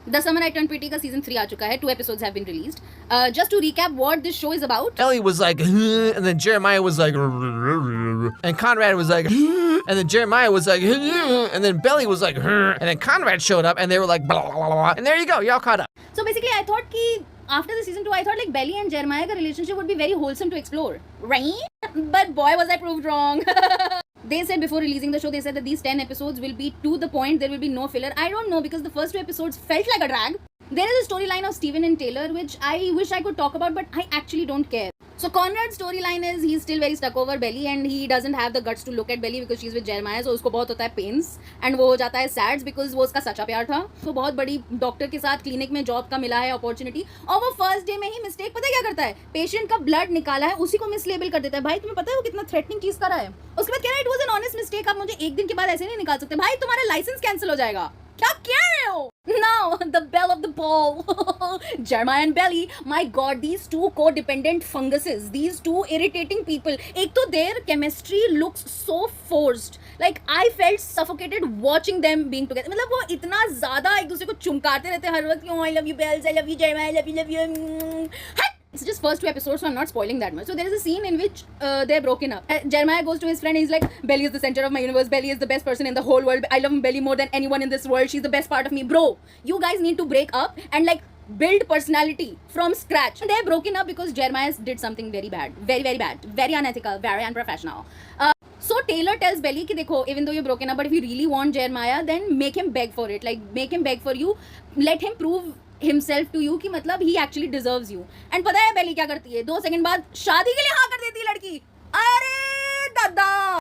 The Summer I Turned Pretty का season 3 आ चुका है. 2 episodes have been released. Just to recap what this show is about. Ellie was like, and then Jeremiah was like, and Conrad was like, and then Jeremiah was like, and then Belly was like, and then Conrad showed up, and they were like, blah, blah, blah, blah. And there you go, y'all caught up. So basically, I thought कि after the season 2, I thought like Belly and Jeremiah का relationship would be very wholesome to explore, right? But boy, was I proved wrong. They said before releasing the show, they said that these 10 episodes will be to the point. There will be no filler. I don't know, because the first 2 episodes felt like a drag. There is a storyline of Steven and Taylor which I wish I could talk about, but I actually don't care. So Conrad's storyline is he's still very stuck over Belly and he doesn't have the guts to look at Belly because she's with Jeremiah. So उसको बहुत होता है pains and वो हो जाता है sad because वो उसका सच्चा प्यार था. तो बहुत बड़ी डॉक्टर के साथ क्लिनिक में जॉब का मिला है अपॉर्चुनिटी और वो फर्स्ट डे में ही मिस्टेक पता है क्या करता है, पेशेंट का ब्लड निकाला है उसी को मिसलेबल कर देता है. भाई तुम्हें पता है वो कितना थ्रेटनिंग चीज कर रहा है. उसके बाद कह रहा है it was an honest mistake, आप मुझे एक दिन के बाद ऐसे नहीं निकाल सकते. भाई तुम्हारा लाइसेंस कैंसिल हो जाएगा. क्या कह रहे हो? Now the bell of the ball. Jeremiah and Belly, my god, these two codependent funguses, these two irritating people. एक तो their chemistry looks so forced. Like I felt suffocated watching them being together. मतलब वो इतना ज़्यादा एक दूसरे को चुमकाते रहते हर वक्त. Oh, I love you, Bells. I love you, Jeremiah. I love you. It's just first 2 episodes, so I'm not spoiling that much. So there is a scene in which they're broken up. Jeremiah goes to his friend and he's like, Belly is the center of my universe. Belly is the best person in the whole world. I love Belly more than anyone in this world. She's the best part of me. Bro, you guys need to break up and like build personality from scratch. And they're broken up because Jeremiah did something very bad. Very, very bad. Very unethical. Very unprofessional. So Taylor tells Belly कि देखो, even though you're broken up, but if you really want Jeremiah, then make him beg for it. Like make him beg for you. Let him prove himself to you कि मतलब he actually deserves you. And पता है बेली क्या करती है? 2 second बाद शादी के लिए हाँ कर देती है लड़की. अरे दादा.